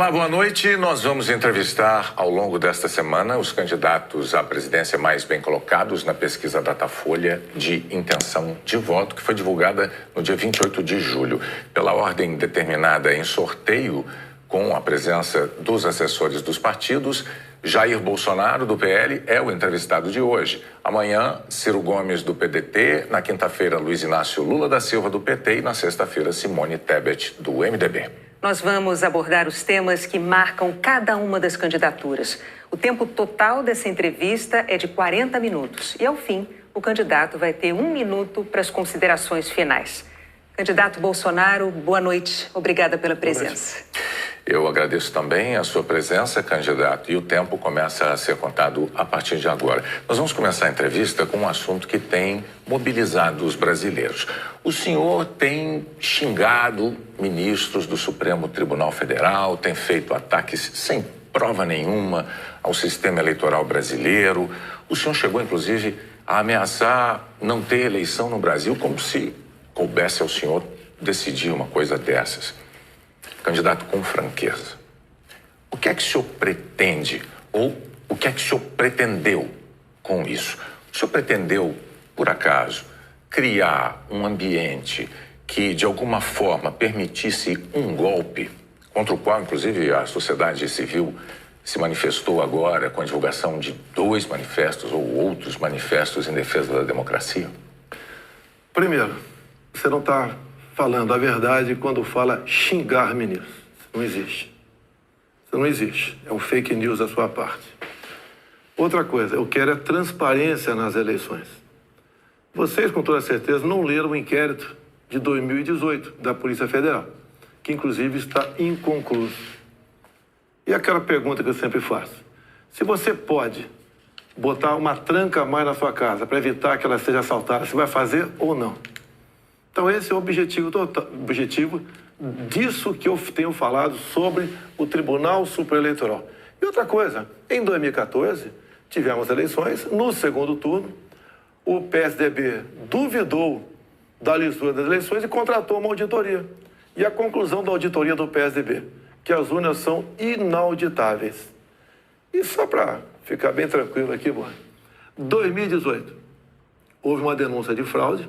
Olá, boa noite. Nós vamos entrevistar ao longo desta semana os candidatos à presidência mais bem colocados na pesquisa Datafolha de intenção de voto, que foi divulgada no dia 28 de julho. Pela ordem determinada em sorteio, com a presença dos assessores dos partidos, Jair Bolsonaro, do PL, é o entrevistado de hoje. Amanhã, Ciro Gomes, do PDT. Na quinta-feira, Luiz Inácio Lula da Silva, do PT. E na sexta-feira, Simone Tebet, do MDB. Nós vamos abordar os temas que marcam cada uma das candidaturas. O tempo total dessa entrevista é de 40 minutos. E, ao fim, o candidato vai ter 1 minuto para as considerações finais. Candidato Bolsonaro, boa noite. Obrigada pela presença. Eu agradeço também a sua presença, candidato, e o tempo começa a ser contado a partir de agora. Nós vamos começar a entrevista com um assunto que tem mobilizado os brasileiros. O senhor tem xingado ministros do Supremo Tribunal Federal, tem feito ataques sem prova nenhuma ao sistema eleitoral brasileiro. O senhor chegou, inclusive, a ameaçar não ter eleição no Brasil, como se coubesse ao senhor decidir uma coisa dessas. Candidato, com franqueza, o que é que o senhor pretende ou o que é que o senhor pretendeu com isso? O senhor pretendeu, por acaso, criar um ambiente que, de alguma forma, permitisse um golpe, contra o qual, inclusive, a sociedade civil se manifestou agora com a divulgação de 2 manifestos ou outros manifestos em defesa da democracia? Primeiro, você não está falando a verdade quando fala xingar ministros. Isso não existe. Isso não existe. É um fake news da sua parte. Outra coisa, eu quero é transparência nas eleições. Vocês, com toda certeza, não leram o inquérito de 2018 da Polícia Federal, que inclusive está inconcluso. E aquela pergunta que eu sempre faço: se você pode botar uma tranca a mais na sua casa para evitar que ela seja assaltada, você vai fazer ou não? Então esse é o objetivo disso que eu tenho falado sobre o Tribunal Superior Eleitoral. E outra coisa, em 2014, tivemos eleições, no segundo turno, o PSDB duvidou da lisura das eleições e contratou uma auditoria. E a conclusão da auditoria do PSDB, que as urnas são inauditáveis. E só para ficar bem tranquilo aqui, mano, 2018, houve uma denúncia de fraude,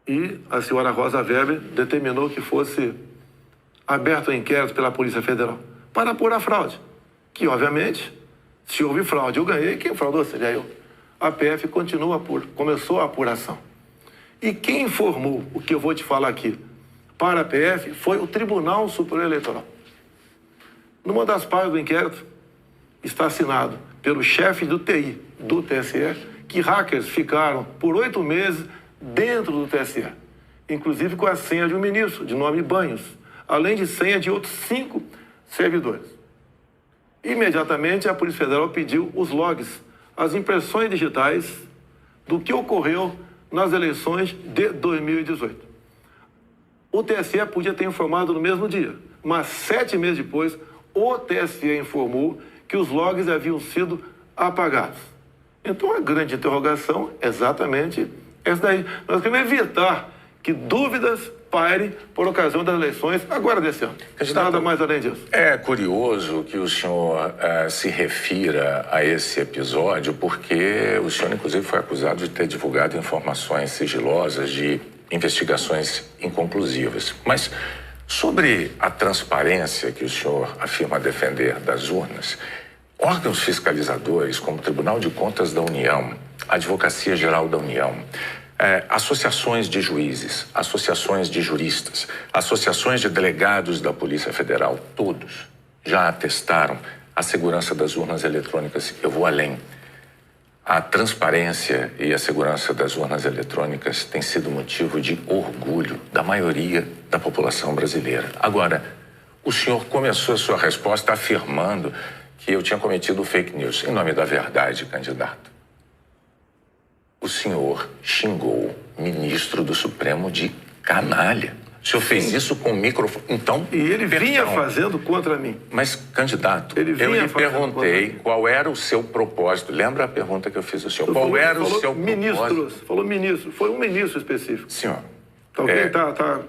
e a senhora Rosa Weber determinou que fosse aberto um inquérito pela Polícia Federal para apurar a fraude. Que, obviamente, se houve fraude, eu ganhei, quem fraudou seria eu. A PF começou a apuração. E quem informou o que eu vou te falar aqui para a PF foi o Tribunal Superior Eleitoral. Numa das partes do inquérito está assinado pelo chefe do TI do TSE que hackers ficaram por 8 meses dentro do TSE, inclusive com a senha de um ministro, de nome Banhos, além de senha de outros 5 servidores. Imediatamente, a Polícia Federal pediu os logs, as impressões digitais do que ocorreu nas eleições de 2018. O TSE podia ter informado no mesmo dia, mas 7 meses depois, o TSE informou que os logs haviam sido apagados. Então, a grande interrogação é exatamente essa daí. Nós queremos evitar que dúvidas pairem por ocasião das eleições agora desse ano. Nada mais além disso. É curioso que o senhor se refira a esse episódio, porque o senhor, inclusive, foi acusado de ter divulgado informações sigilosas de investigações inconclusivas. Mas sobre a transparência que o senhor afirma defender das urnas, órgãos fiscalizadores como o Tribunal de Contas da União, a Advocacia Geral da União, associações de juízes, associações de juristas, associações de delegados da Polícia Federal, todos já atestaram a segurança das urnas eletrônicas. Eu vou além. A transparência e a segurança das urnas eletrônicas tem sido motivo de orgulho da maioria da população brasileira. Agora, o senhor começou a sua resposta afirmando que eu tinha cometido fake news. Em nome da verdade, candidato, o senhor xingou o ministro do Supremo de canalha. O senhor fez isso com o microfone. Então, e ele vinha fazendo contra mim. Mas, candidato, eu lhe perguntei qual era o seu propósito. Lembra a pergunta que eu fiz ao senhor? Qual era o seu propósito? Falou ministro. Foi um ministro específico. Senhor, Tá ok?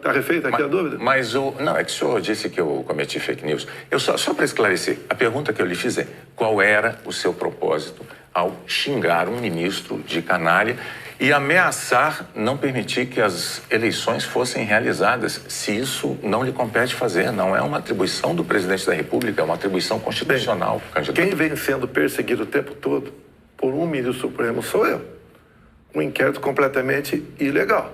Tá refeita aqui a dúvida? Mas não, é que o senhor disse que eu cometi fake news. Só para esclarecer, a pergunta que eu lhe fiz é: qual era o seu propósito ao xingar um ministro de canalha e ameaçar não permitir que as eleições fossem realizadas, se isso não lhe compete fazer? Não é uma atribuição do presidente da República, é uma atribuição constitucional. Bem, quem vem sendo perseguido o tempo todo por um ministro supremo sou eu. Um inquérito completamente ilegal.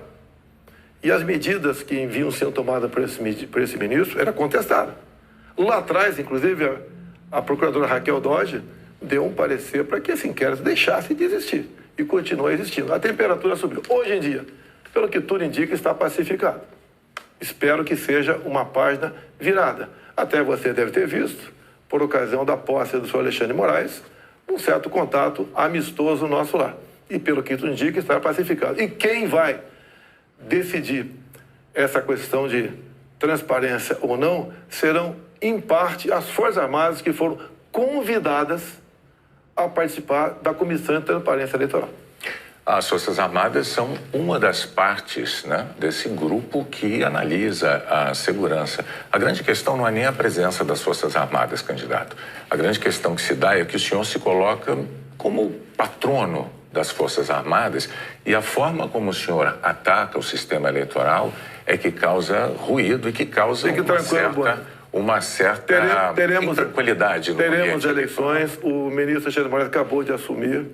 E as medidas que enviam sendo tomadas por esse ministro era contestada. Lá atrás, inclusive, a procuradora Raquel Dodge deu um parecer para que esse inquérito deixasse de existir. E continua existindo. A temperatura subiu. Hoje em dia, pelo que tudo indica, está pacificado. Espero que seja uma página virada. Até você deve ter visto, por ocasião da posse do senhor Alexandre de Moraes, um certo contato amistoso nosso lá. E pelo que tudo indica, está pacificado. E quem vai decidir essa questão de transparência ou não serão, em parte, as Forças Armadas que foram convidadas a participar da Comissão de Transparência Eleitoral. As Forças Armadas são uma das partes, né, desse grupo que analisa a segurança. A grande questão não é nem a presença das Forças Armadas, candidato. A grande questão que se dá é que o senhor se coloca como patrono das Forças Armadas e a forma como o senhor ataca o sistema eleitoral é que causa ruído e que causa uma certa intranquilidade no ambiente. Teremos eleições, o ministro Alexandre de Moraes acabou de assumir.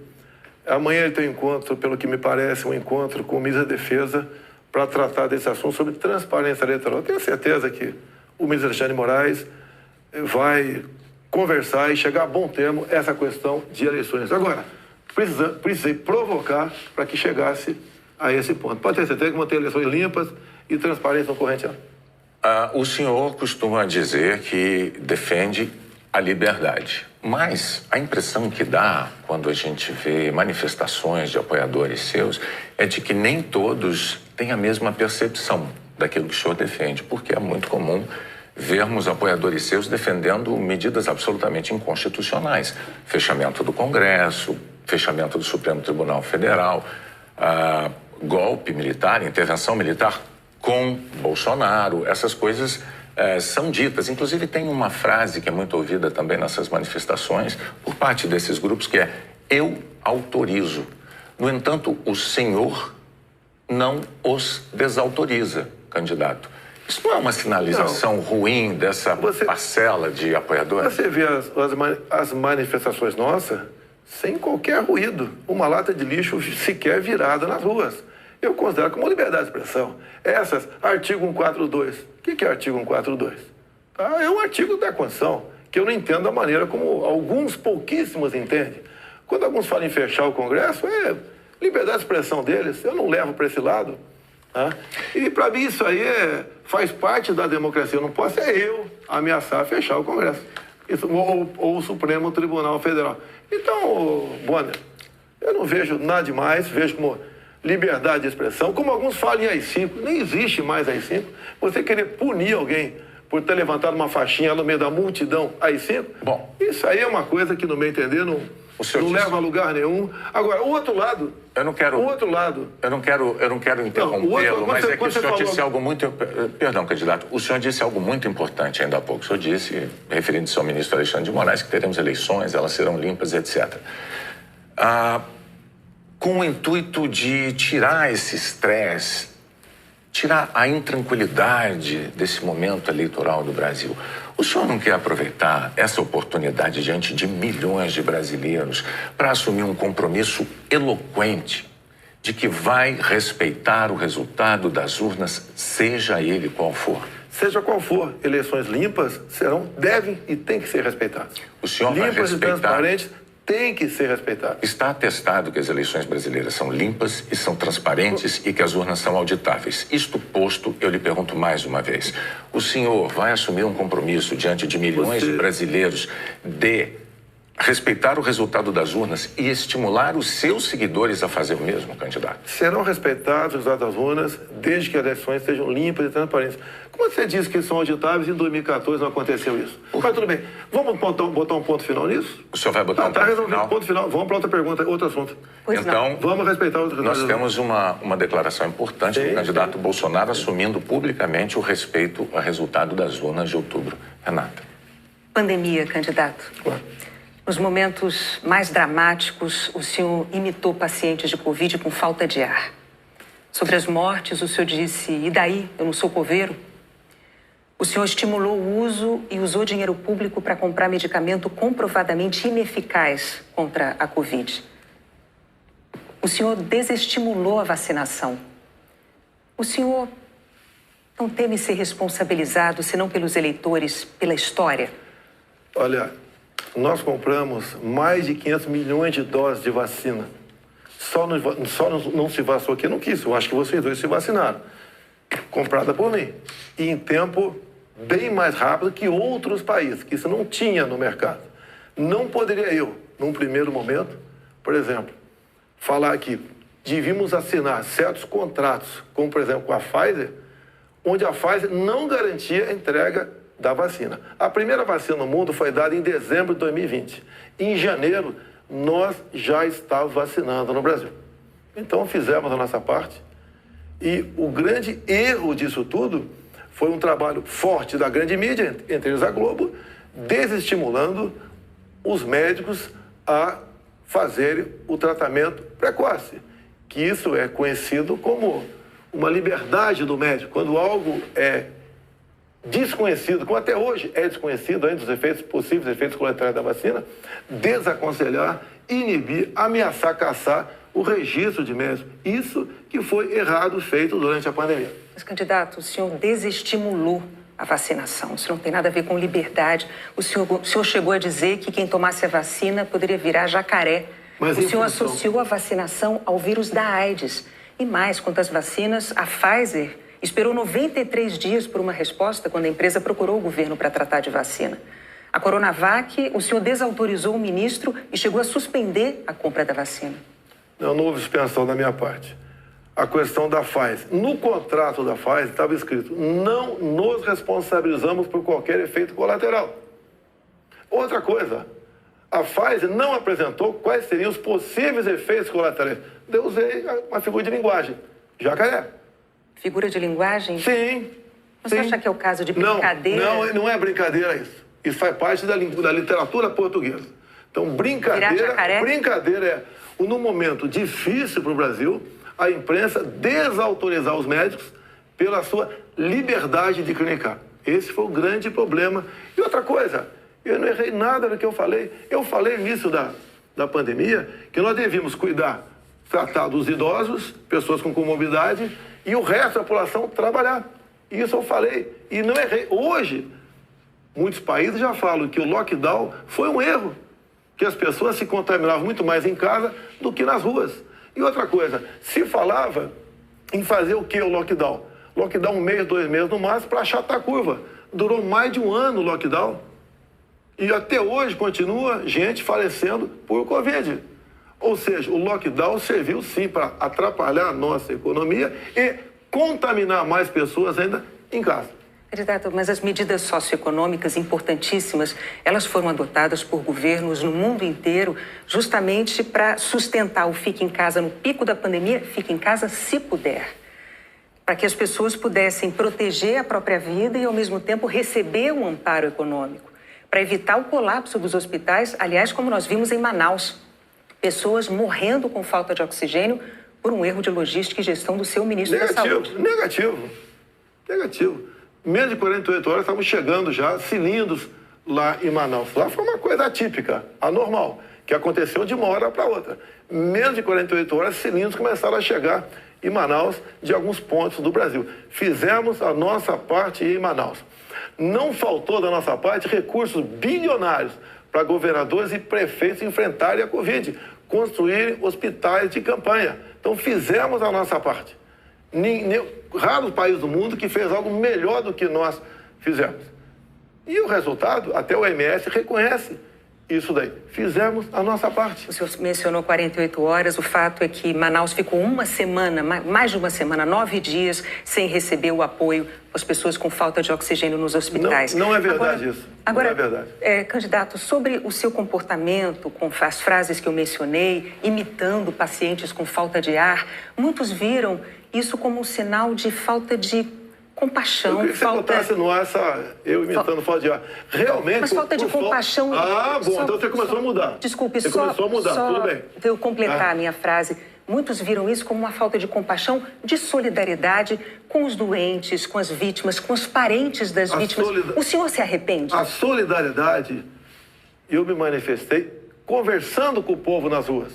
Amanhã ele tem um encontro, pelo que me parece, um encontro com o ministro da Defesa para tratar desse assunto sobre transparência eleitoral. Eu tenho certeza que o ministro Alexandre de Moraes vai conversar e chegar a bom termo essa questão de eleições. Agora, precisei provocar para que chegasse a esse ponto. Pode ter certeza que vão ter eleições limpas e transparência no corrente ano. O senhor costuma dizer que defende a liberdade, mas a impressão que dá quando a gente vê manifestações de apoiadores seus é de que nem todos têm a mesma percepção daquilo que o senhor defende, porque é muito comum vermos apoiadores seus defendendo medidas absolutamente inconstitucionais. Fechamento do Congresso, fechamento do Supremo Tribunal Federal, golpe militar, intervenção militar com Bolsonaro. Essas coisas são ditas. Inclusive tem uma frase que é muito ouvida também nessas manifestações por parte desses grupos que é: eu autorizo. No entanto, o senhor não os desautoriza, candidato. Isso não é uma sinalização ruim dessa parcela de apoiadores? Você vê as manifestações nossas sem qualquer ruído. Uma lata de lixo sequer virada nas ruas. Eu considero como liberdade de expressão. Essas, artigo 142. O que é artigo 142? É um artigo da Constituição que eu não entendo da maneira como alguns pouquíssimos entendem. Quando alguns falam em fechar o Congresso, é liberdade de expressão deles. Eu não levo para esse lado. Tá? E para mim isso aí faz parte da democracia. Eu não posso eu ameaçar fechar o Congresso. Isso, ou o Supremo Tribunal Federal. Então, Bonner, eu não vejo nada demais, vejo como liberdade de expressão, como alguns falam em AI-5, nem existe mais AI-5. Você querer punir alguém por ter levantado uma faixinha no meio da multidão AI-5, bom, isso aí é uma coisa que, no meu entender, não leva a lugar nenhum. Agora, o outro lado... Eu não quero interrompê-lo, mas é que o senhor disse algo muito... Perdão, candidato. O senhor disse algo muito importante ainda há pouco. O senhor disse, referindo-se ao ministro Alexandre de Moraes, que teremos eleições, elas serão limpas, etc. Com o intuito de tirar esse estresse, tirar a intranquilidade desse momento eleitoral do Brasil. O senhor não quer aproveitar essa oportunidade diante de milhões de brasileiros para assumir um compromisso eloquente de que vai respeitar o resultado das urnas, seja ele qual for? Seja qual for, eleições limpas devem e têm que ser respeitadas. O senhor vai respeitar... Limpas e transparentes têm que ser respeitadas. Está atestado que as eleições brasileiras são limpas e são transparentes e que as urnas são auditáveis. Isto posto, eu lhe pergunto mais uma vez. O senhor vai assumir um compromisso diante de milhões de brasileiros de respeitar o resultado das urnas e estimular os seus seguidores a fazer o mesmo, candidato? Serão respeitados os resultados das urnas desde que as eleições sejam limpas e transparentes. Como você disse que são auditáveis, em 2014 não aconteceu isso. Mas tudo bem. Vamos botar um ponto final nisso? O senhor vai botar um ponto ponto final? Ponto final. Vamos para outra pergunta, outro assunto. Pois então, não. Vamos respeitar os resultados. Nós temos uma declaração importante do candidato Bolsonaro assumindo publicamente o respeito ao resultado das urnas de outubro. Renata. Pandemia, candidato. Claro. Nos momentos mais dramáticos, o senhor imitou pacientes de Covid com falta de ar. Sobre as mortes, o senhor disse, e daí, eu não sou coveiro? O senhor estimulou o uso e usou dinheiro público para comprar medicamento comprovadamente ineficaz contra a Covid. O senhor desestimulou a vacinação. O senhor não teme ser responsabilizado, senão pelos eleitores, pela história? Olha, nós compramos mais de 500 milhões de doses de vacina. Só não se vacinou aqui, não quis. Eu acho que vocês dois se vacinaram. Comprada por mim. E em tempo bem mais rápido que outros países, que isso não tinha no mercado. Não poderia eu, num primeiro momento, por exemplo, falar que devíamos assinar certos contratos, como por exemplo com a Pfizer, onde a Pfizer não garantia a entrega da vacina. A primeira vacina no mundo foi dada em dezembro de 2020. Em janeiro, nós já estávamos vacinando no Brasil. Então, fizemos a nossa parte. E o grande erro disso tudo foi um trabalho forte da grande mídia, entre eles a Globo, desestimulando os médicos a fazerem o tratamento precoce, que isso é conhecido como uma liberdade do médico. Quando algo é desconhecido, como até hoje é desconhecido ainda os efeitos possíveis, efeitos colaterais da vacina, desaconselhar, inibir, ameaçar, caçar o registro de médicos. Isso que foi errado feito durante a pandemia. Mas, candidato, o senhor desestimulou a vacinação. Isso não tem nada a ver com liberdade. O senhor chegou a dizer que quem tomasse a vacina poderia virar jacaré. Mas o senhor associou a vacinação ao vírus da AIDS. E mais, quanto às vacinas, a Pfizer esperou 93 dias por uma resposta quando a empresa procurou o governo para tratar de vacina. A Coronavac, o senhor desautorizou o ministro e chegou a suspender a compra da vacina. Não houve suspensão da minha parte. A questão da Pfizer. No contrato da Pfizer estava escrito: não nos responsabilizamos por qualquer efeito colateral. Outra coisa, a Pfizer não apresentou quais seriam os possíveis efeitos colaterais. Eu usei uma figura de linguagem: jacaré. Figura de linguagem? Sim. Você acha que é o caso de brincadeira? Não é brincadeira isso. Isso faz parte da literatura portuguesa. Então, brincadeira é, num momento difícil para o Brasil, a imprensa desautorizar os médicos pela sua liberdade de clinicar. Esse foi o grande problema. E outra coisa, eu não errei nada do que eu falei. Eu falei nisso da pandemia, que nós devíamos tratar dos idosos, pessoas com comorbidade, e o resto da população trabalhar. Isso eu falei e não errei. Hoje, muitos países já falam que o lockdown foi um erro, que as pessoas se contaminavam muito mais em casa do que nas ruas. E outra coisa, se falava em fazer o que o lockdown? Lockdown 1 mês, 2 meses no máximo para achatar a curva. Durou mais de 1 ano o lockdown. E até hoje continua gente falecendo por Covid. Ou seja, o lockdown serviu sim para atrapalhar a nossa economia e contaminar mais pessoas ainda em casa. Candidato, mas as medidas socioeconômicas importantíssimas, elas foram adotadas por governos no mundo inteiro justamente para sustentar o fique em casa no pico da pandemia, fique em casa se puder. Para que as pessoas pudessem proteger a própria vida e, ao mesmo tempo, receber um amparo econômico. Para evitar o colapso dos hospitais, aliás, como nós vimos em Manaus. Pessoas morrendo com falta de oxigênio por um erro de logística e gestão do seu ministro da Saúde. Negativo. Menos de 48 horas estavam chegando já cilindros lá em Manaus. Lá foi uma coisa atípica, anormal, que aconteceu de uma hora para outra. Menos de 48 horas, cilindros começaram a chegar em Manaus de alguns pontos do Brasil. Fizemos a nossa parte em Manaus. Não faltou da nossa parte recursos bilionários para governadores e prefeitos enfrentarem a Covid, construírem hospitais de campanha. Então, fizemos a nossa parte. Raro país do mundo que fez algo melhor do que nós fizemos. E o resultado, até o OMS reconhece isso daí. Fizemos a nossa parte. O senhor mencionou 48 horas. O fato é que Manaus ficou uma semana, mais de uma semana, 9 dias, sem receber o apoio às pessoas com falta de oxigênio nos hospitais. Não é verdade isso. Agora, não é verdade. Candidato, sobre o seu comportamento, com as frases que eu mencionei, imitando pacientes com falta de ar, muitos viram isso como um sinal de falta de compaixão. Eu queria que você botasse no ar eu imitando falta de ar. Realmente... Mas falta de compaixão... Então você começou a mudar. Desculpe, você começou a mudar, tudo bem. Para eu completar a minha frase, muitos viram isso como uma falta de compaixão, de solidariedade com os doentes, com as vítimas, com os parentes das vítimas. O senhor se arrepende? A solidariedade, eu me manifestei conversando com o povo nas ruas,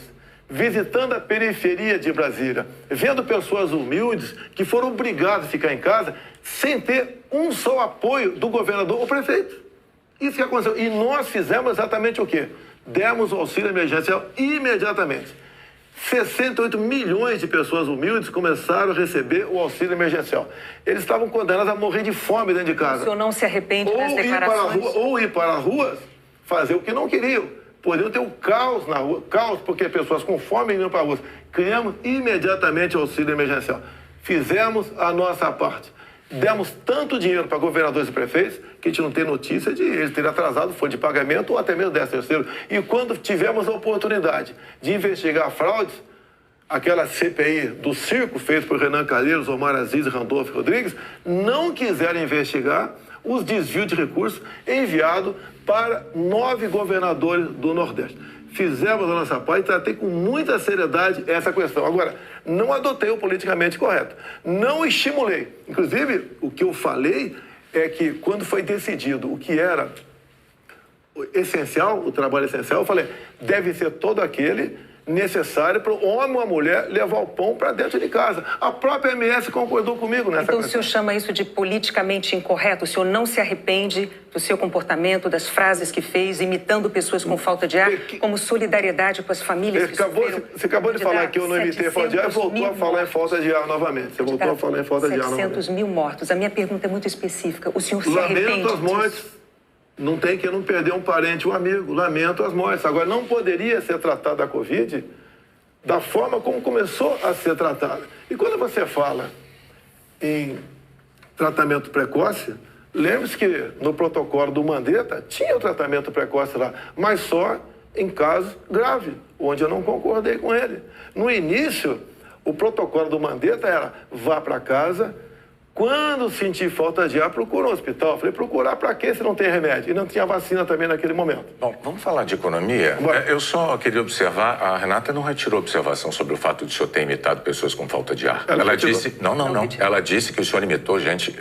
visitando a periferia de Brasília, vendo pessoas humildes que foram obrigadas a ficar em casa sem ter um só apoio do governador ou prefeito. Isso que aconteceu. E nós fizemos exatamente o quê? Demos o auxílio emergencial imediatamente. 68 milhões de pessoas humildes começaram a receber o auxílio emergencial. Eles estavam condenados a morrer de fome dentro de casa. O senhor não se arrepende das declarações? Ou ir para as ruas, fazer o que não queriam. Poderiam ter um caos na rua, caos porque pessoas com fome iam para a rua. Criamos imediatamente o auxílio emergencial. Fizemos a nossa parte. Demos tanto dinheiro para governadores e prefeitos que a gente não tem notícia de eles terem atrasado folha de pagamento ou até mesmo 13º. E quando tivemos a oportunidade de investigar fraudes, aquela CPI do circo feita por Renan Calheiros, Omar Aziz e Randolfo Rodrigues, não quiseram investigar os desvios de recursos enviados para 9 governadores do Nordeste. Fizemos a nossa parte e tratei com muita seriedade essa questão. Agora, não adotei o politicamente correto. Não estimulei. Inclusive, o que eu falei é que quando foi decidido o que era essencial, o trabalho essencial, eu falei, deve ser todo aquele necessário para o homem ou a mulher levar o pão para dentro de casa. A própria MS concordou comigo nessa questão. Então o senhor chama isso de politicamente incorreto? O senhor não se arrepende do seu comportamento, das frases que fez, imitando pessoas com falta de ar, como solidariedade com as famílias que sofreram? Você acabou de falar que eu não imitei falta de ar e voltou a falar em falta de ar novamente. Você voltou a falar em falta de ar novamente. 700 mil mortos. A minha pergunta é muito específica. O senhor se arrepende Lamento as mortes. disso? Não tem que não perder um parente, um amigo. Lamento as mortes. Agora, não poderia ser tratada a Covid da forma como começou a ser tratada. E quando você fala em tratamento precoce, lembre-se que no protocolo do Mandetta tinha o tratamento precoce lá, mas só em casos graves, onde eu não concordei com ele. No início, o protocolo do Mandetta era vá para casa. Quando sentir falta de ar, procura um hospital. Eu falei, procurar para quê se não tem remédio? E não tinha vacina também naquele momento. Bom, vamos falar de economia? Eu só queria observar, a Renata não retirou observação sobre o fato de o senhor ter imitado pessoas com falta de ar. Ela disse... Não. Ela disse que o senhor imitou gente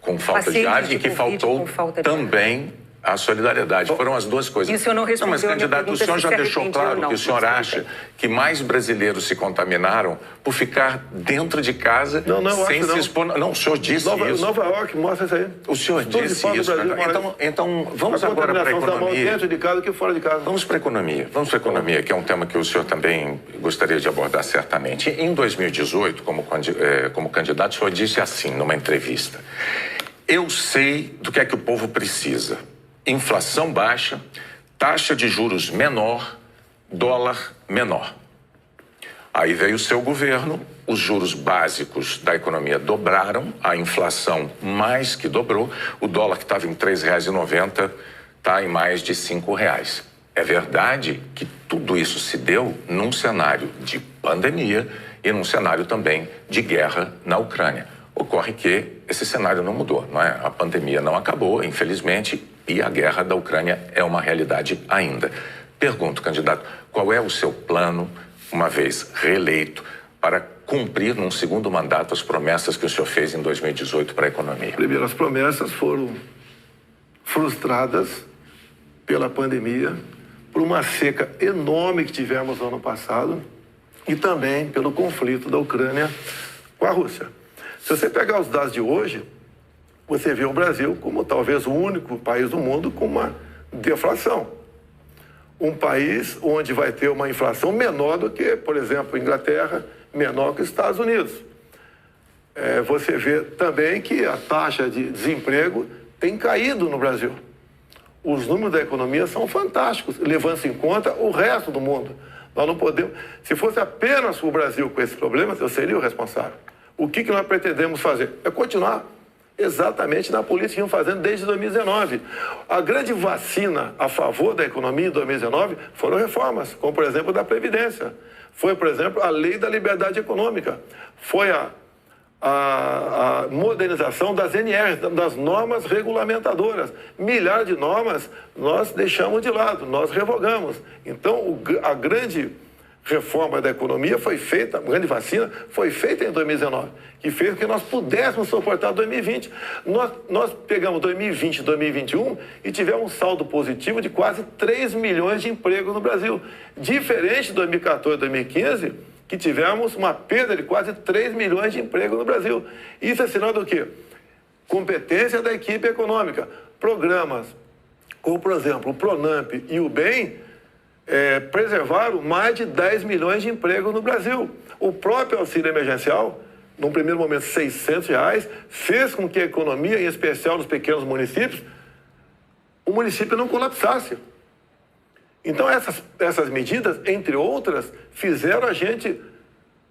com falta de ar e que faltou também a solidariedade. Foram as duas coisas. E o senhor não respondeu mas, candidato, o senhor já deixou claro que o senhor acha que mais brasileiros se contaminaram por ficar dentro de casa sem se expor... Não, o senhor disse isso. Nova York mostra isso aí. O senhor disse isso. Então, vamos agora para a economia. Dentro de casa que fora de casa. Vamos para a economia. Vamos para a economia, que é um tema que o senhor também gostaria de abordar certamente. Em 2018, como candidato, o senhor disse assim, numa entrevista: eu sei do que é que o povo precisa. Inflação baixa, taxa de juros menor, dólar menor. Aí veio o seu governo, os juros básicos da economia dobraram, a inflação mais que dobrou, o dólar que estava em R$ 3,90 está em mais de R$ 5,00. É verdade que tudo isso se deu num cenário de pandemia e num cenário também de guerra na Ucrânia. Ocorre que esse cenário não mudou, não é? A pandemia não acabou, infelizmente, e a guerra da Ucrânia é uma realidade ainda. Pergunto, candidato, qual é o seu plano, uma vez reeleito, para cumprir num segundo mandato as promessas que o senhor fez em 2018 para a economia? Primeiro, as promessas foram frustradas pela pandemia, por uma seca enorme que tivemos no ano passado e também pelo conflito da Ucrânia com a Rússia. Se você pegar os dados de hoje, você vê o Brasil como talvez o único país do mundo com uma deflação. Um país onde vai ter uma inflação menor do que, por exemplo, a Inglaterra, menor que os Estados Unidos. Você vê também que a taxa de desemprego tem caído no Brasil. os números da economia são fantásticos, levando-se em conta o resto do mundo. Nós não podemos... Se fosse apenas o Brasil com esses problemas, eu seria o responsável. O que nós pretendemos fazer? É continuar exatamente na política que estamos fazendo desde 2019. A grande vacina a favor da economia em 2019 foram reformas, como, por exemplo, da Previdência. Foi, por exemplo, a Lei da Liberdade Econômica. Foi a modernização das NRs, das normas regulamentadoras. Milhares de normas nós deixamos de lado, nós revogamos. Então, a grande reforma da economia foi feita, a grande vacina foi feita em 2019, que fez com que nós pudéssemos suportar 2020. Nós pegamos 2020 e 2021 e tivemos um saldo positivo de quase 3 milhões de empregos no Brasil. Diferente de 2014 e 2015, que tivemos uma perda de quase 3 milhões de empregos no Brasil. Isso é sinal do quê? Competência da equipe econômica. Programas como, por exemplo, o Pronamp e o BEM preservaram mais de 10 milhões de empregos no Brasil. O próprio auxílio emergencial, num primeiro momento R$600, fez com que a economia, em especial nos pequenos municípios, o município não colapsasse. Então essas medidas, entre outras, fizeram a gente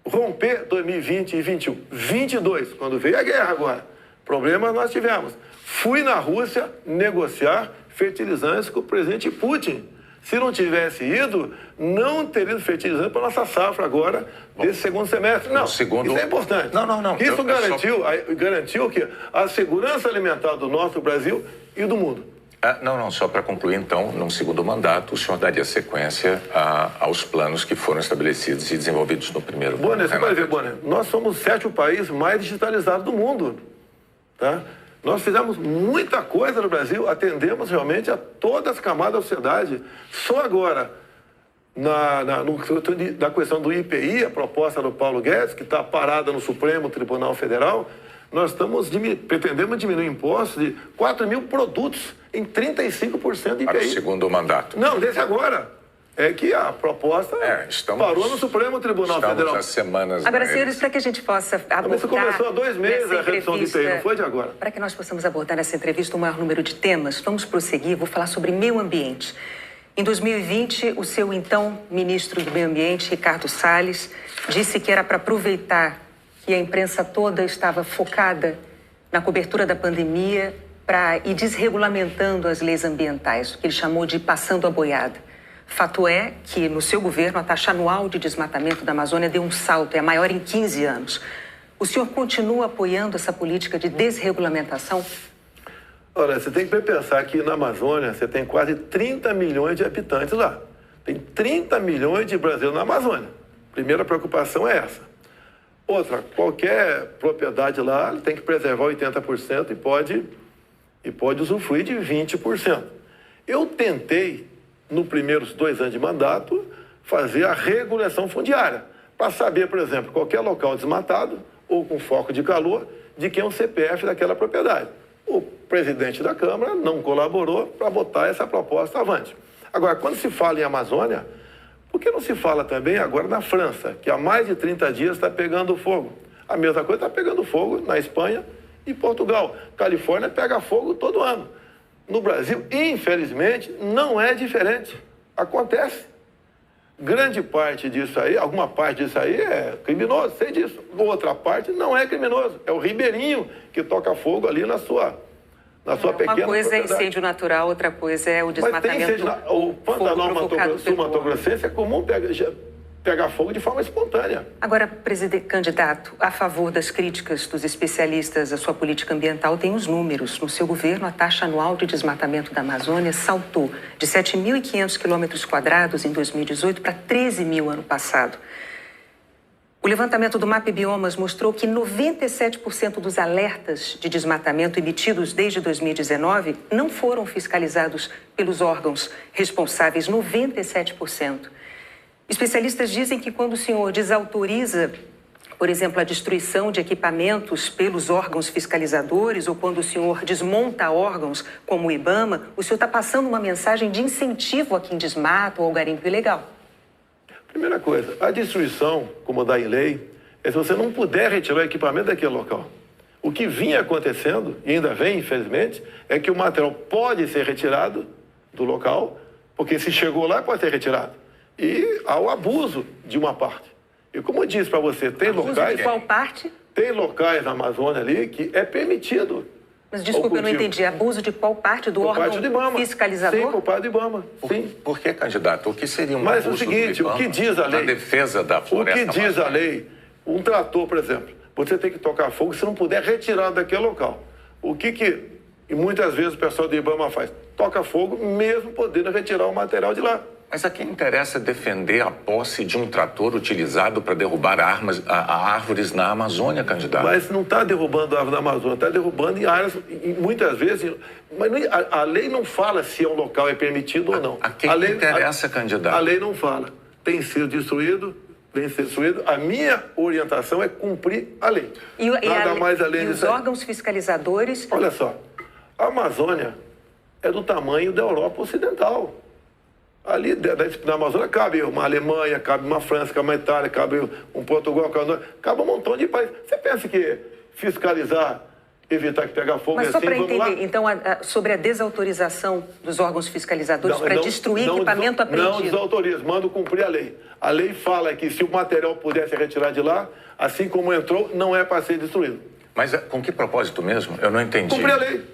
romper 2020 e 2021. 22, quando veio a guerra agora, problemas nós tivemos. Fui na Rússia negociar fertilizantes com o presidente Putin. Se não tivesse ido, não teria ido fertilizante para a nossa safra agora, desse segundo semestre. Não, isso é importante. Não. Isso garantiu que a segurança alimentar do nosso Brasil e do mundo. Só para concluir, então, num segundo mandato, o senhor daria sequência aos planos que foram estabelecidos e desenvolvidos no primeiro mandato. Bonner, você vai ver, Bonner, nós somos o 7º país mais digitalizado do mundo, tá? Nós fizemos muita coisa no Brasil, atendemos realmente a todas as camadas da sociedade. Só agora, na questão do IPI, a proposta do Paulo Guedes, que está parada no Supremo Tribunal Federal, nós pretendemos diminuir impostos de 4 mil produtos em 35% de IPI. Para o segundo mandato. Não, desse agora. É que a proposta parou no Supremo Tribunal Federal. Estamos há semanas... Agora, senhores, para que a gente possa abordar... Isso começou há 2 meses a redução de IPI, não foi de agora. Para que nós possamos abordar nessa entrevista o maior número de temas, vamos prosseguir, vou falar sobre meio ambiente. Em 2020, o seu então ministro do Meio Ambiente, Ricardo Salles, disse que era para aproveitar que a imprensa toda estava focada na cobertura da pandemia para ir desregulamentando as leis ambientais, o que ele chamou de passando a boiada. Fato é que, no seu governo, a taxa anual de desmatamento da Amazônia deu um salto, é a maior em 15 anos. O senhor continua apoiando essa política de desregulamentação? Olha, você tem que pensar que na Amazônia você tem quase 30 milhões de habitantes lá. Tem 30 milhões de brasileiros na Amazônia. Primeira preocupação é essa. Outra, qualquer propriedade lá tem que preservar 80% e pode usufruir de 20%. Eu tentei, nos primeiros 2 anos de mandato, fazer a regulação fundiária, para saber, por exemplo, qualquer local desmatado ou com foco de calor, de quem é o CPF daquela propriedade. O presidente da Câmara não colaborou para botar essa proposta avante. Agora, quando se fala em Amazônia, por que não se fala também agora na França, que há mais de 30 dias está pegando fogo? A mesma coisa está pegando fogo na Espanha e Portugal. Califórnia pega fogo todo ano. No Brasil, infelizmente, não é diferente. Acontece. Grande parte disso aí, alguma parte disso aí é criminoso, sei disso. Outra parte não é criminoso. É o ribeirinho que toca fogo ali na sua pequena Uma coisa propriedade. É incêndio natural, outra coisa é o desmatamento. Mas tem incêndio, o Pantanal Sul-Mato-Grossense é comum pegar fogo de forma espontânea. Agora, candidato, a favor das críticas dos especialistas à sua política ambiental, tem os números. No seu governo, a taxa anual de desmatamento da Amazônia saltou de 7.500 km² em 2018 para 13 mil ano passado. O levantamento do MAP Biomas mostrou que 97% dos alertas de desmatamento emitidos desde 2019 não foram fiscalizados pelos órgãos responsáveis, 97%. Especialistas dizem que quando o senhor desautoriza, por exemplo, a destruição de equipamentos pelos órgãos fiscalizadores ou quando o senhor desmonta órgãos como o IBAMA, o senhor está passando uma mensagem de incentivo a quem desmata ou ao garimpo ilegal. Primeira coisa, a destruição, como dá em lei, é se você não puder retirar o equipamento daquele local. O que vinha acontecendo, e ainda vem, infelizmente, é que o material pode ser retirado, do local, porque se chegou lá pode ser retirado. E há o abuso de uma parte. E como eu disse para você, tem locais... De qual parte? Tem locais na Amazônia ali que é permitido. Mas desculpa, eu não entendi. Abuso de qual parte? Do órgão fiscalizador? Sim, por parte do IBAMA. Sim. Por que, candidato? O que seria um Mas abuso o seguinte, do IBAMA, o que diz a lei... na defesa da floresta O que diz a lei, um trator, por exemplo, você tem que tocar fogo se não puder retirar daquele local. E muitas vezes o pessoal do IBAMA faz? Toca fogo mesmo podendo retirar o material de lá. Mas a quem interessa defender a posse de um trator utilizado para derrubar árvores na Amazônia, candidato? Mas não está derrubando a árvore na Amazônia, está derrubando em áreas, muitas vezes... Mas a lei não fala se um local é permitido ou não. A quem interessa, candidato? A lei não fala. Tem sido destruído, vem ser destruído. A minha orientação é cumprir a lei. Nada mais além disso. E os órgãos fiscalizadores... Olha só, a Amazônia é do tamanho da Europa Ocidental. Ali na Amazônia cabe uma Alemanha, cabe uma França, cabe uma Itália, cabe um Portugal, cabe um montão de países. Você pensa que fiscalizar, evitar que pegue fogo... Mas só para entender, então, sobre a desautorização dos órgãos fiscalizadores para destruir equipamento apreendido... Não desautoriza, mando cumprir a lei. A lei fala que se o material pudesse retirar de lá, assim como entrou, não é para ser destruído. Mas com que propósito mesmo? Eu não entendi. Cumprir a lei.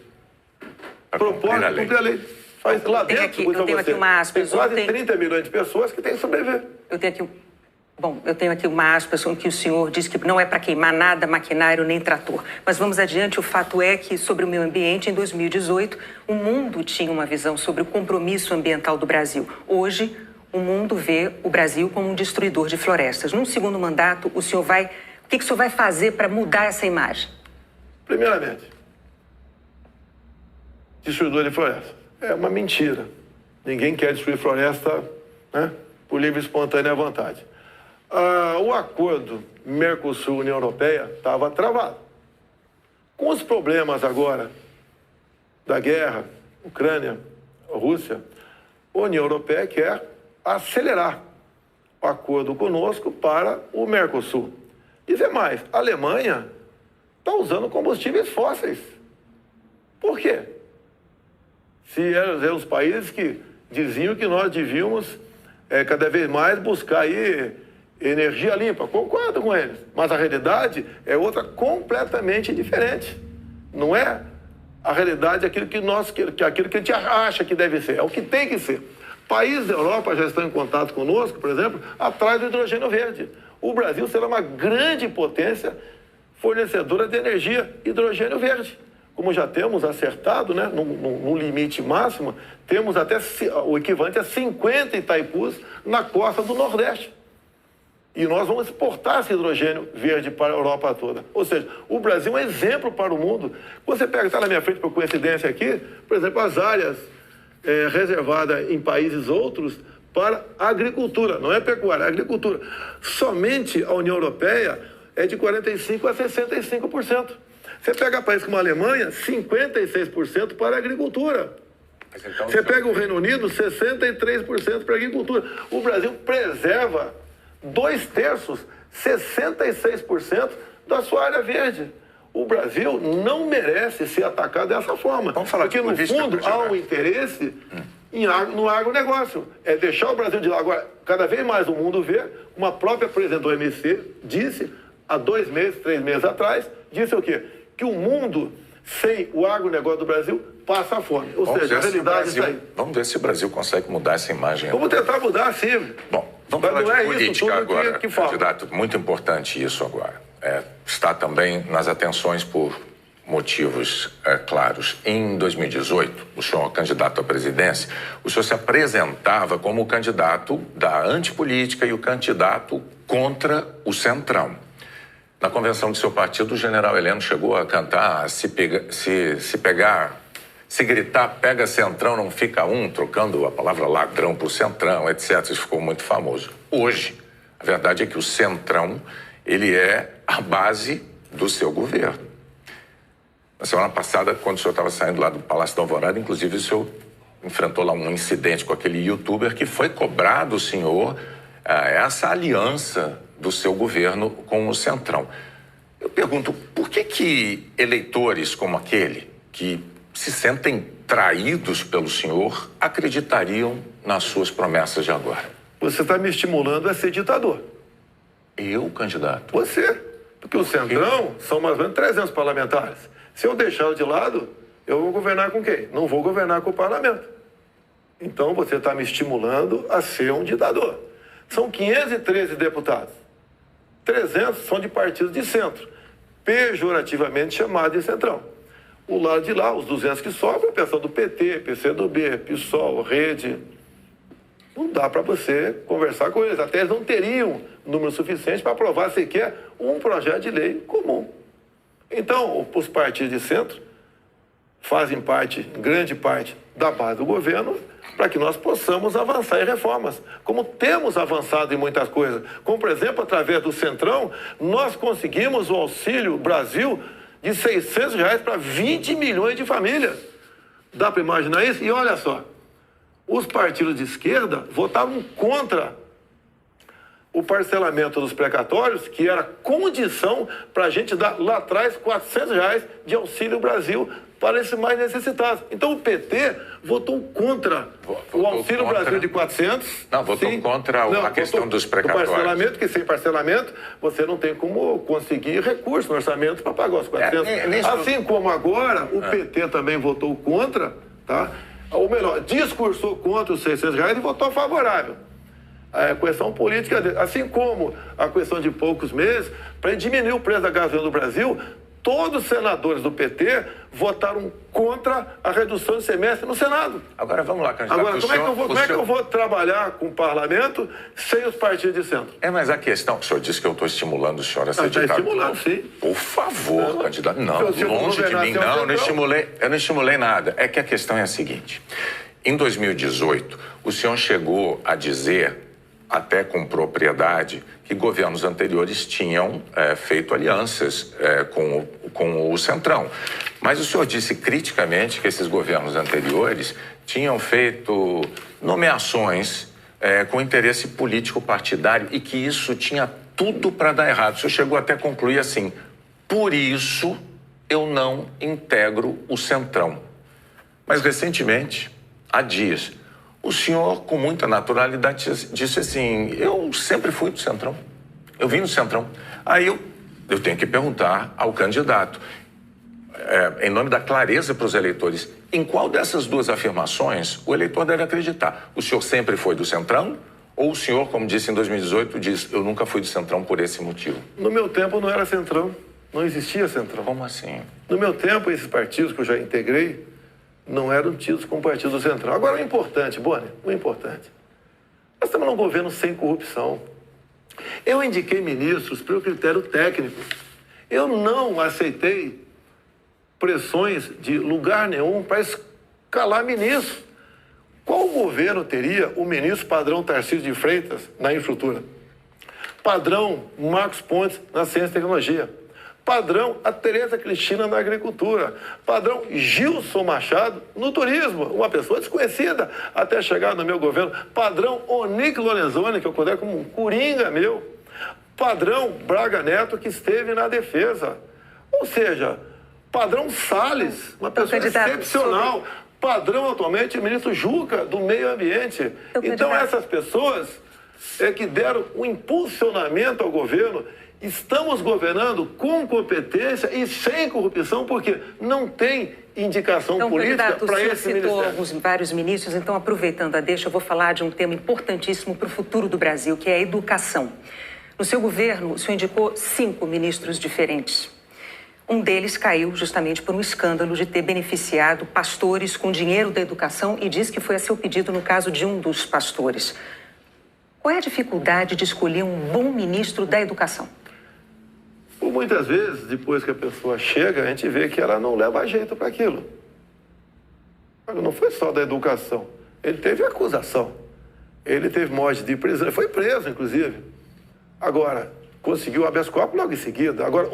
Propósito, cumprir a lei. Faz lá dentro, eu tenho aqui uma aspas. Tem quase 30 milhões de pessoas que têm que sobreviver. Eu tenho aqui uma aspas em que o senhor diz que não é para queimar nada, maquinário nem trator. Mas vamos adiante, o fato é que, sobre o meio ambiente, em 2018, o mundo tinha uma visão sobre o compromisso ambiental do Brasil. Hoje, o mundo vê o Brasil como um destruidor de florestas. Num segundo mandato, o que o senhor vai fazer para mudar essa imagem? Primeiramente, destruidor de florestas. É uma mentira. Ninguém quer destruir floresta, né, por livre e espontânea vontade. O acordo Mercosul-União Europeia estava travado. Com os problemas agora da guerra, Ucrânia, Rússia, a União Europeia quer acelerar o acordo conosco para o Mercosul. Dizer mais, a Alemanha está usando combustíveis fósseis. Por quê? Se eram os países que diziam que nós devíamos cada vez mais buscar aí energia limpa. Concordo com eles. Mas a realidade é outra completamente diferente. Não é a realidade aquilo que a gente acha que deve ser. É o que tem que ser. Países da Europa já estão em contato conosco, por exemplo, atrás do hidrogênio verde. O Brasil será uma grande potência fornecedora de energia hidrogênio verde. Como já temos acertado, né, no limite máximo, temos até o equivalente a 50 Itaipus na costa do Nordeste. E nós vamos exportar esse hidrogênio verde para a Europa toda. Ou seja, o Brasil é um exemplo para o mundo. Você pega, está na minha frente por coincidência aqui, por exemplo, as áreas reservadas em países outros para a agricultura, não é pecuária, é agricultura. Somente a União Europeia é de 45% a 65%. Você pega países como a Alemanha, 56% para a agricultura. Então, você pega o Reino Unido, 63% para a agricultura. O Brasil preserva 2/3, 66% da sua área verde. O Brasil não merece ser atacado dessa forma. Vamos falar porque, no fundo, há um interesse no agronegócio. É deixar o Brasil de lá. Agora, cada vez mais o mundo vê, uma própria presidente do OMC disse, há 2 meses, 3 meses atrás, disse o quê? Que o mundo, sem o agronegócio do Brasil, passa fome. Ou seja, a realidade está aí. Vamos ver se o Brasil consegue mudar essa imagem. Vamos tentar mudar, sim. Bom, vamos falar de política agora, candidato. Muito importante isso agora. Está também nas atenções por motivos claros. Em 2018, o senhor, candidato à presidência, o senhor se apresentava como o candidato da antipolítica e o candidato contra o Centrão. Na convenção do seu partido, o general Heleno chegou a cantar se gritar, pega Centrão, não fica um, trocando a palavra ladrão por Centrão, etc. Isso ficou muito famoso. Hoje, a verdade é que o Centrão, ele é a base do seu governo. Na semana passada, quando o senhor estava saindo lá do Palácio da Alvorada, inclusive o senhor enfrentou lá um incidente com aquele youtuber que foi cobrar do senhor essa aliança do seu governo com o Centrão. Eu pergunto, por que eleitores como aquele, que se sentem traídos pelo senhor, acreditariam nas suas promessas de agora. Você está me estimulando a ser ditador. Eu, candidato? Você. Porque o Centrão são mais ou menos 300 parlamentares. Se eu deixá-lo de lado, eu vou governar com quem? Não vou governar com o parlamento. Então você está me estimulando a ser um ditador. São 513 deputados. 300 são de partidos de centro, pejorativamente chamados de centrão. O lado de lá, os 200 que sobram, é pessoal do PT, PCdoB, PSOL, Rede. Não dá para você conversar com eles. Até eles não teriam número suficiente para aprovar sequer um projeto de lei comum. Então, os partidos de centro fazem parte, grande parte, da base do governo para que nós possamos avançar em reformas, como temos avançado em muitas coisas. Como, por exemplo, através do Centrão, nós conseguimos o Auxílio Brasil de R$ 600 para 20 milhões de famílias. Dá para imaginar isso? E olha só, os partidos de esquerda votavam contra o parcelamento dos precatórios, que era condição para a gente dar lá atrás R$ 400 de Auxílio Brasil para esses mais necessitados. Então o PT votou contra o Auxílio Brasil de 400. Não, votou contra a questão dos precatórios. Do parcelamento, que sem parcelamento você não tem como conseguir recurso no orçamento para pagar os 400. Assim como agora o PT também votou contra, tá? Ou melhor, discursou contra os R$ 600 e votou favorável. A questão política, assim como a questão de poucos meses, para diminuir o preço da gasolina no Brasil, todos os senadores do PT votaram contra a redução de semestre no Senado. Agora vamos lá, candidato. Agora, como é que eu vou trabalhar com o parlamento sem os partidos de centro? Mas a questão, o senhor disse que eu estou estimulando o senhor a ser ditador. Está estimulando, sim. Por favor, candidato. Não, longe de mim, não, eu não estimulei nada. É que a questão é a seguinte. Em 2018, o senhor chegou a dizer, até com propriedade, que governos anteriores tinham feito alianças com o Centrão. Mas o senhor disse criticamente que esses governos anteriores tinham feito nomeações com interesse político partidário e que isso tinha tudo para dar errado. O senhor chegou até a concluir assim: por isso eu não integro o Centrão. Mas recentemente, há dias, o senhor, com muita naturalidade, disse assim: eu sempre fui do Centrão, eu vim do Centrão. Aí eu tenho que perguntar ao candidato, em nome da clareza para os eleitores, em qual dessas duas afirmações o eleitor deve acreditar? O senhor sempre foi do Centrão? Ou o senhor, como disse em 2018, diz: eu nunca fui do Centrão por esse motivo? No meu tempo não era Centrão, não existia Centrão. Como assim? No meu tempo, esses partidos que eu já integrei não eram tidos como partido central. Agora, o importante, Boni, o importante, nós estamos num governo sem corrupção. Eu indiquei ministros pelo critério técnico. Eu não aceitei pressões de lugar nenhum para escalar ministros. Qual governo teria o ministro padrão Tarcísio de Freitas na infraestrutura? Padrão Marcos Pontes na ciência e tecnologia? Padrão a Tereza Cristina na agricultura, padrão Gilson Machado no turismo, uma pessoa desconhecida até chegar no meu governo, padrão Onic Lorenzoni, que eu considero como um coringa meu, padrão Braga Neto, que esteve na defesa, ou seja, padrão Salles, uma pessoa excepcional, padrão atualmente o ministro Juca do meio ambiente. Então essas pessoas que deram um impulsionamento ao governo. Estamos governando com competência e sem corrupção, porque não tem indicação política para esse ministério. Vários ministros, então, aproveitando a deixa, eu vou falar de um tema importantíssimo para o futuro do Brasil, que é a educação. No seu governo, o senhor indicou 5 ministros diferentes. Um deles caiu justamente por um escândalo de ter beneficiado pastores com dinheiro da educação e diz que foi a seu pedido no caso de um dos pastores. Qual é a dificuldade de escolher um bom ministro da educação? Por muitas vezes, depois que a pessoa chega, a gente vê que ela não leva jeito para aquilo. Não foi só da educação. Ele teve acusação. Ele teve morte de prisão. Ele foi preso, inclusive. Agora, conseguiu habeas corpus logo em seguida. Agora,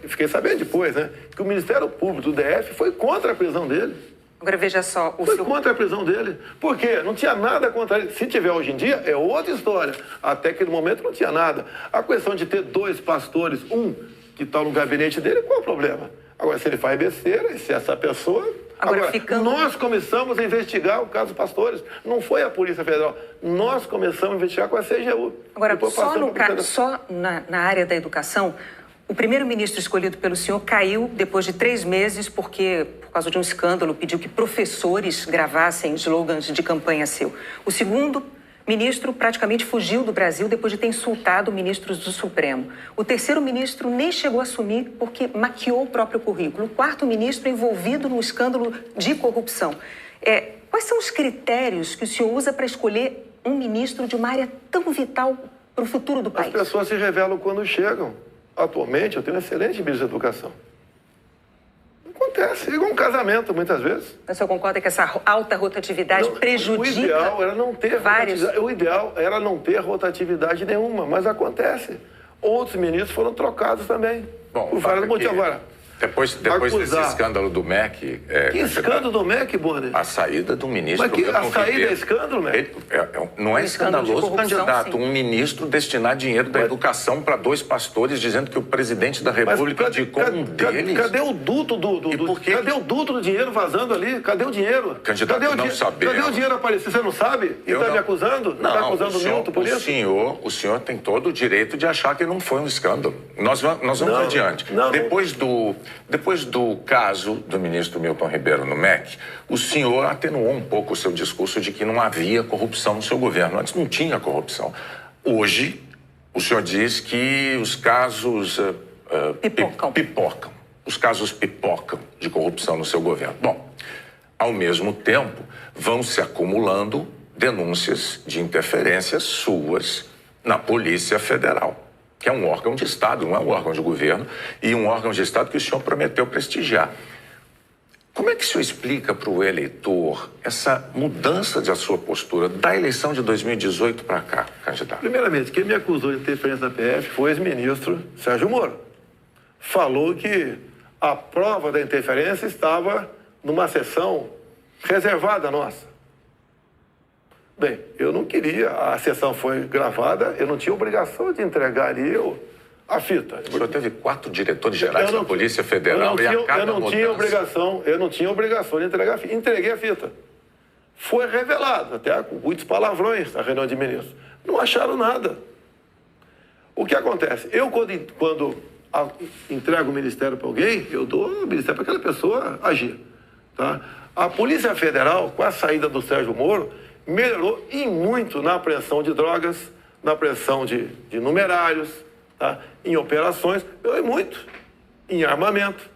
fiquei sabendo depois, né? Que o Ministério Público do DF foi contra a prisão dele. Agora, veja só... Foi contra a prisão dele. Por quê? Não tinha nada contra ele. Se tiver hoje em dia, é outra história. Até aquele momento não tinha nada. A questão de ter 2 pastores, um que está no gabinete dele, qual é o problema? Agora, se ele faz besteira, se essa pessoa... Agora, nós começamos a investigar o caso Pastores. Não foi a Polícia Federal. Nós começamos a investigar com a CGU. Agora, só na área da educação, o primeiro-ministro escolhido pelo senhor caiu depois de 3 meses porque, por causa de um escândalo, pediu que professores gravassem slogans de campanha seu. O segundo ministro praticamente fugiu do Brasil depois de ter insultado ministros do Supremo. O terceiro ministro nem chegou a assumir porque maquiou o próprio currículo. O quarto ministro envolvido num escândalo de corrupção. Quais são os critérios que o senhor usa para escolher um ministro de uma área tão vital para o futuro do país? As pessoas se revelam quando chegam. Atualmente, eu tenho um excelente ministro da Educação. Acontece, é igual um casamento, muitas vezes. Mas o senhor concorda que essa alta rotatividade prejudica? O ideal era não ter vários... O ideal era não ter rotatividade nenhuma, mas acontece. Outros ministros foram trocados também. Bom, por vários motivos. Agora, depois desse escândalo do MEC... Que escândalo do MEC, Bonner? A saída do ministro... Mas a saída é escândalo, MEC? Não é escandaloso, candidato. Um ministro destinar dinheiro da educação para 2 pastores dizendo que o presidente da República indicou um deles... Cadê o duto cadê o duto do dinheiro vazando ali? Cadê o dinheiro? Candidato, não sabemos. Cadê o dinheiro aparecer? Você não sabe? E está me acusando? Não, está acusando o Milton por isso? O senhor tem todo o direito de achar que não foi um escândalo. Nós vamos adiante. Depois do caso do ministro Milton Ribeiro no MEC, o senhor atenuou um pouco o seu discurso de que não havia corrupção no seu governo. Antes não tinha corrupção. Hoje, o senhor diz que os casos pipocam. Os casos pipocam de corrupção no seu governo. Bom, ao mesmo tempo, vão se acumulando denúncias de interferências suas na Polícia Federal, que é um órgão de Estado, não é um órgão de governo, e um órgão de Estado que o senhor prometeu prestigiar. Como é que o senhor explica para o eleitor essa mudança da sua postura da eleição de 2018 para cá, candidato? Primeiramente, quem me acusou de interferência na PF foi o ex-ministro Sérgio Moro. Falou que a prova da interferência estava numa sessão reservada nossa. Bem, eu não queria, a sessão foi gravada, eu não tinha obrigação de entregar ali a fita. O senhor teve 4 diretores gerais da Polícia Federal e a cada mudança... Eu não tinha obrigação de entregar a fita. Entreguei a fita. Foi revelado, até com muitos palavrões na reunião de ministros. Não acharam nada. O que acontece? Eu, quando entrego o ministério para alguém, eu dou o ministério para aquela pessoa agir. Tá? A Polícia Federal, com a saída do Sérgio Moro, melhorou e muito na apreensão de drogas, na apreensão de numerários, tá? Em operações, melhorou muito. Em armamento,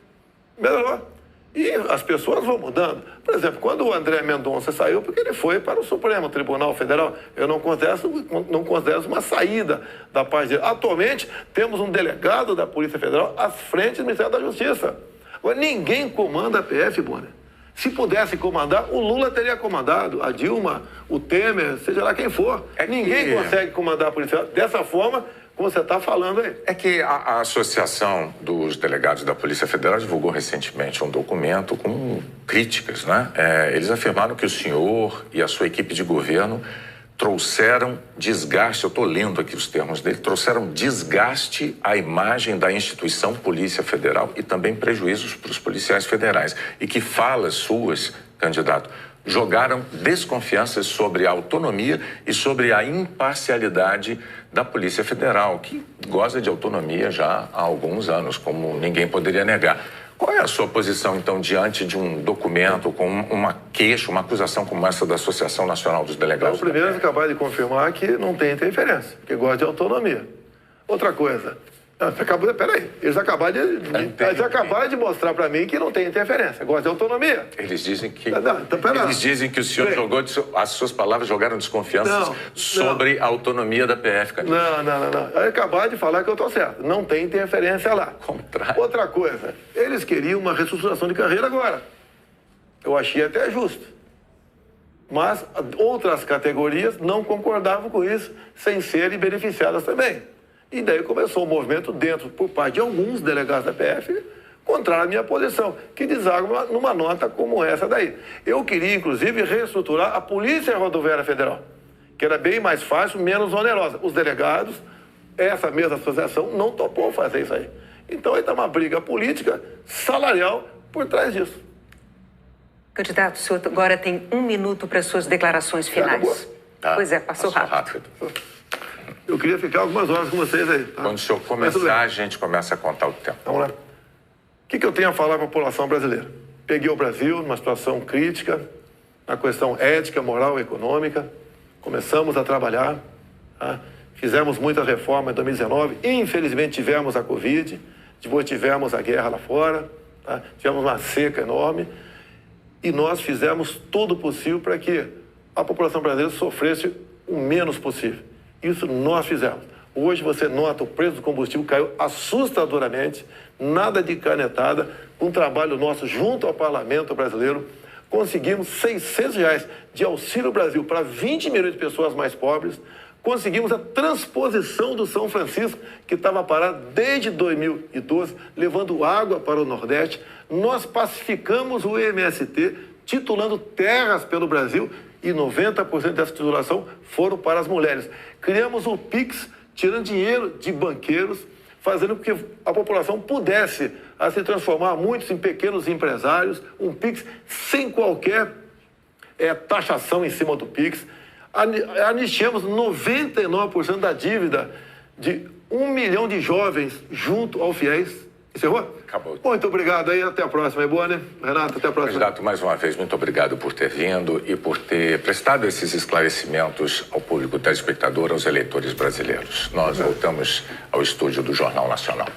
melhorou. E as pessoas vão mudando. Por exemplo, quando o André Mendonça saiu, porque ele foi para o Supremo Tribunal Federal, eu não considero uma saída da parte dele. Atualmente, temos um delegado da Polícia Federal à frente do Ministério da Justiça. Agora, ninguém comanda a PF, Bonner. Se pudesse comandar, o Lula teria comandado, a Dilma, o Temer, seja lá quem for. Ninguém consegue comandar a Polícia Federal dessa forma como você está falando aí. É que a Associação dos Delegados da Polícia Federal divulgou recentemente um documento com críticas, né? Eles afirmaram que o senhor e a sua equipe de governo trouxeram desgaste, eu estou lendo aqui os termos dele, trouxeram desgaste à imagem da instituição Polícia Federal e também prejuízos para os policiais federais. E que falas suas, candidato, jogaram desconfianças sobre a autonomia e sobre a imparcialidade da Polícia Federal, que goza de autonomia já há alguns anos, como ninguém poderia negar. Qual é a sua posição, então, diante de um documento com uma queixa, uma acusação como essa da Associação Nacional dos Delegados? Então, primeiro, acabar de confirmar que não tem interferência, que gosta de autonomia. Outra coisa, peraí, eles acabaram de mostrar para mim que não tem interferência, gosta de autonomia. Eles dizem que o senhor jogou, as suas palavras jogaram desconfianças sobre a autonomia da PF, candidato. Não. Acabaram de falar que eu estou certo, não tem interferência lá. Contrário. Outra coisa, eles queriam uma reestruturação de carreira agora. Eu achei até justo. Mas outras categorias não concordavam com isso, sem serem beneficiadas também. E daí começou um movimento dentro, por parte de alguns delegados da PF, contra a minha posição, que deságua numa nota como essa daí. Eu queria, inclusive, reestruturar a Polícia Rodoviária Federal, que era bem mais fácil, menos onerosa. Os delegados, essa mesma associação, não topou fazer isso aí. Então, aí está uma briga política, salarial, por trás disso. Candidato, o senhor agora tem 1 minuto para suas declarações finais. Tá. Pois é, passou rápido. Eu queria ficar algumas horas com vocês aí. Tá? Quando o senhor começar, a gente começa a contar o tempo. Vamos lá. O que eu tenho a falar para a população brasileira? Peguei o Brasil numa situação crítica, na questão ética, moral e econômica. Começamos a trabalhar, tá? Fizemos muitas reformas em 2019. Infelizmente tivemos a Covid, depois tivemos a guerra lá fora, tá? Tivemos uma seca enorme. E nós fizemos tudo o possível para que a população brasileira sofresse o menos possível. Isso nós fizemos. Hoje você nota o preço do combustível caiu assustadoramente, nada de canetada, com um trabalho nosso junto ao parlamento brasileiro, conseguimos R$600 de Auxílio Brasil para 20 milhões de pessoas mais pobres, conseguimos a transposição do São Francisco, que estava parado desde 2012, levando água para o Nordeste. Nós pacificamos o MST, titulando terras pelo Brasil, e 90% dessa titulação foram para as mulheres. Criamos o PIX, tirando dinheiro de banqueiros, fazendo com que a população pudesse se transformar, muitos em pequenos empresários, um PIX sem qualquer taxação em cima do PIX. Anistiamos 99% da dívida de 1 milhão de jovens junto ao FIES. Encerrou? Acabou. Muito obrigado aí, até a próxima. É boa, né? Renato, até a próxima. Candidato, mais uma vez, muito obrigado por ter vindo e por ter prestado esses esclarecimentos ao público telespectador, aos eleitores brasileiros. Nós voltamos ao estúdio do Jornal Nacional.